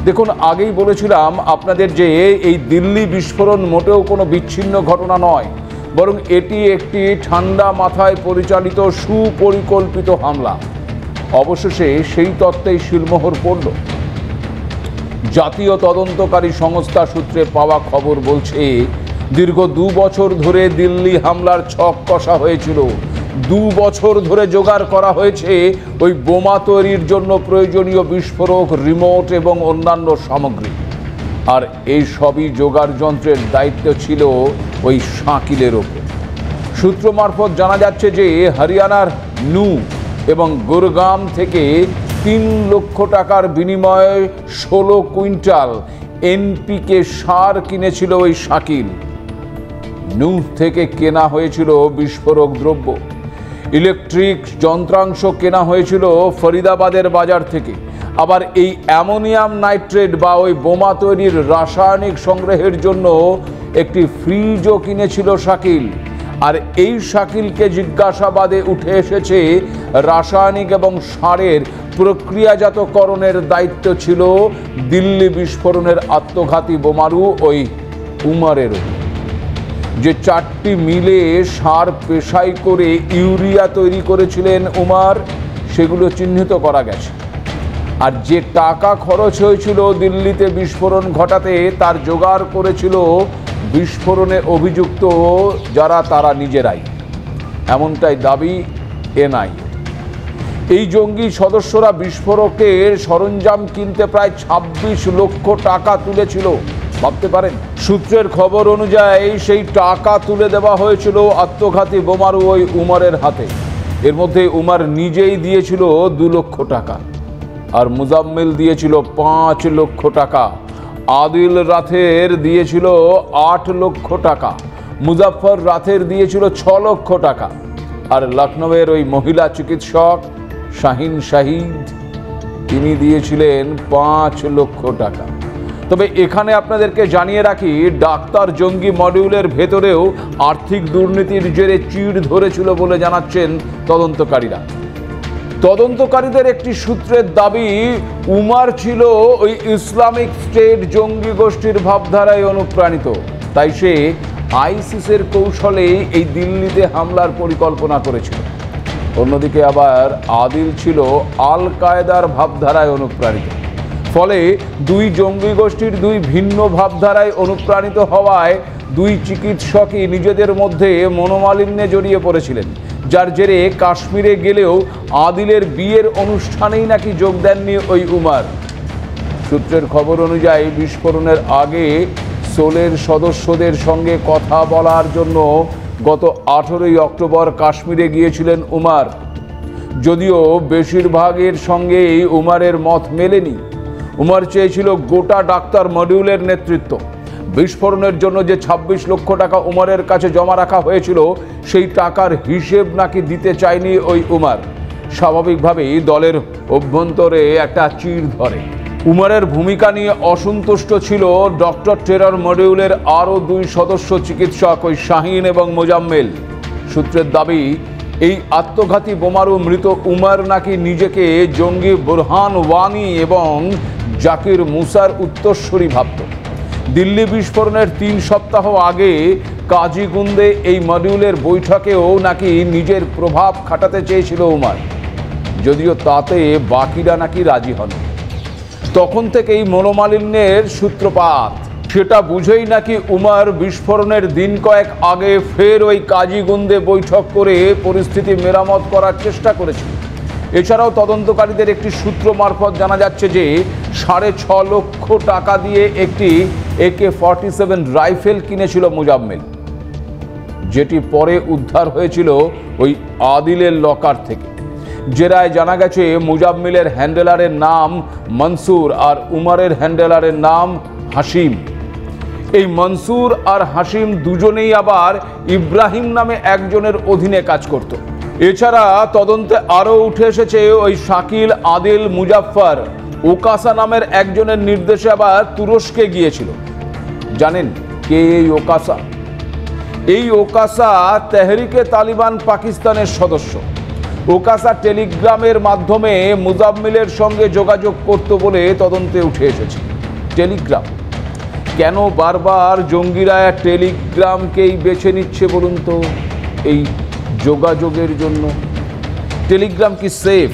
দেখুন, আগেই বলেছিলাম আপনাদের যে এই দিল্লি বিস্ফোরণ মোটেও কোনো বিচ্ছিন্ন ঘটনা নয়, বরং এটি একটি ঠান্ডা মাথায় পরিচালিত সুপরিকল্পিত হামলা। অবশেষে সেই তত্ত্বেই শিলমোহর পড়ল। জাতীয় তদন্তকারী সংস্থা সূত্রে পাওয়া খবর বলছে, দীর্ঘ 2 বছর ধরে দিল্লি হামলার ছক কষা হয়েছিল। 2 বছর ধরে জোগাড় করা হয়েছে ওই বোমা তৈরির জন্য প্রয়োজনীয় বিস্ফোরক, রিমোট এবং অন্যান্য সামগ্রী। আর এই সবই জোগাড় যন্ত্রের দায়িত্ব ছিল ওই শাকিলের ওপর। সূত্র মারফত জানা যাচ্ছে যে হরিয়ানার নু এবং গুরগাম থেকে 3 লক্ষ টাকার বিনিময়ে 16 কুইন্টাল এনপিকে সার কিনেছিল ওই শাকিল। নু থেকে কেনা হয়েছিল বিস্ফোরক দ্রব্য। ইলেকট্রিক যন্ত্রাংশ কেনা হয়েছিল ফরিদাবাদের বাজার থেকে। আবার এই অ্যামোনিয়াম নাইট্রেট বা ওই বোমা তৈরির রাসায়নিক সংগ্রহের জন্য একটি ফ্রিজও কিনেছিল শাকিল। আর এই শাকিলকে জিজ্ঞাসাবাদে উঠে এসেছে রাসায়নিক এবং সারের প্রক্রিয়াজাতকরণের দায়িত্ব ছিল দিল্লি বিস্ফোরণের আত্মঘাতী বোমারু ওই উমারেরও। যে 4টি মিলে সার পেশাই করে ইউরিয়া তৈরি করেছিলেন উমার, সেগুলো চিহ্নিত করা গেছে। আর যে টাকা খরচ হয়েছিল দিল্লিতে বিস্ফোরণ ঘটাতে, তার জোগাড় করেছিল বিস্ফোরণে অভিযুক্ত যারা তারা নিজেরাই, এমনটাই দাবি এনআই। এই জঙ্গি সদস্যরা বিস্ফোরকের সরঞ্জাম কিনতে প্রায় 26 লক্ষ টাকা তুলেছিল। ভাবতে পারেন, সূত্রের খবর অনুযায়ী সেই টাকা তুলে দেওয়া হয়েছিল আত্মঘাতী বোমারু ওই উমারের হাতে। এর মধ্যে উমার নিজেই দিয়েছিল 2 লক্ষ টাকা, আর মুজাম্মিল দিয়েছিল 5 লক্ষ টাকা। আদিল রাথের দিয়েছিল 8 লক্ষ টাকা। মুজাফর রাথের দিয়েছিল 6 লক্ষ টাকা। আর লখনৌয়ের ওই মহিলা চিকিৎসক শাহিন শাহিদ, তিনি দিয়েছিলেন 5 লক্ষ টাকা। তবে এখানে আপনাদেরকে জানিয়ে রাখি, ডাক্তার জঙ্গি মডিউলের ভেতরেও আর্থিক দুর্নীতির জেরে চিড় ধরেছিল বলে জানাচ্ছেন তদন্তকারীরা। তদন্তকারীদের একটি সূত্রের দাবি, উমার ছিল ওই ইসলামিক স্টেট জঙ্গি গোষ্ঠীর ভাবধারায় অনুপ্রাণিত। তাই সে আইসিসের কৌশলেই এই দিল্লিতে হামলার পরিকল্পনা করেছিল। অন্যদিকে আবার আদিল ছিল আল কায়েদার ভাবধারায় অনুপ্রাণিত। ফলে 2 জঙ্গি গোষ্ঠীর 2 ভিন্ন ভাবধারায় অনুপ্রাণিত হওয়ায় 2 চিকিৎসকই নিজেদের মধ্যে মনোমালিন্যে জড়িয়ে পড়েছিলেন, যার জেরে কাশ্মীরে গেলেও আদিলের বিয়ের অনুষ্ঠানেই নাকি যোগ দেননি ওই উমার। সূত্রের খবর অনুযায়ী বিস্ফোরণের আগে সোলের সদস্যদের সঙ্গে কথা বলার জন্য গত 18ই অক্টোবর কাশ্মীরে গিয়েছিলেন উমার। যদিও বেশিরভাগের সঙ্গেই উমারের মত মেলেনি। উমার চেয়েছিল গোটা ডাক্তার মডিউলের নেতৃত্ব। বিস্ফোরণের জন্য যে 26 লক্ষ টাকা উমারের কাছে জমা রাখা হয়েছিল, সেই টাকার হিসেব নাকি দিতে চায়নি ওই উমার। স্বাভাবিকভাবেই দলের অভ্যন্তরে একটা চিড় ধরে। উমারের ভূমিকা নিয়ে অসন্তুষ্ট ছিল ডক্টর টেরর মডিউলের আরও 2 সদস্য চিকিৎসক, ওই শাহিন এবং মোজাম্মেল। সূত্রের দাবি, এই আত্মঘাতী বোমারু মৃত উমার নাকি নিজেকে জঙ্গি বুরহান ওয়ানি এবং জাকির মুসার উত্তরসূরি ভাবত। দিল্লি বিস্ফোরণের 3 সপ্তাহ আগে কাজিগুন্দে এই মডিউলের বৈঠকেও নাকি নিজের প্রভাব খাটাতে চেয়েছিল উমার, যদিও তাতে বাকিরা নাকি রাজি হন। তখন থেকেই মনোমালিন্যের সূত্রপাত। সেটা বুঝেই নাকি উমার বিস্ফোরণের দিন কয়েক আগে ফের ওই কাজিগুন্দে বৈঠক করে পরিস্থিতি মেরামত করার চেষ্টা করেছিল। এছাড়াও তদন্তকারীদের একটি সূত্র মারফত জানা যাচ্ছে যে 6.5 লক্ষ টাকা দিয়ে একটি AK-47 রাইফেল কিনেছিল মুজাম্মিল, যেটি পরে উদ্ধার হয়েছিল ওই আদিলের লকার থেকে। জেরায় জানা গেছে মুজাম্মিলের হ্যান্ডেলারের নাম মনসুর আর উমারের হ্যান্ডেলারের নাম হাসিম। এই মনসুর আর হাসিম দুজনেই আবার ইব্রাহিম নামে একজনের অধীনে কাজ করত। এছাড়া তদন্তে আরও উঠে এসেছে ওই শাকিল, আদিল, মুজাফফর ওকাসা নামের একজনের নির্দেশে আবার তুরস্কে গিয়েছিল। জানেন কে এই ওকাসা? এই ওকাসা তেহরিকে তালিবান পাকিস্তানের সদস্য। ওকাসা টেলিগ্রামের মাধ্যমে মুজাম্মিলের সঙ্গে যোগাযোগ করত বলে তদন্তে উঠে এসেছে। টেলিগ্রাম। কেন বারবার জঙ্গিরা টেলিগ্রামকেই বেছে নিচ্ছে বলুন তো এই যোগাযোগের জন্য? টেলিগ্রাম কি সেফ?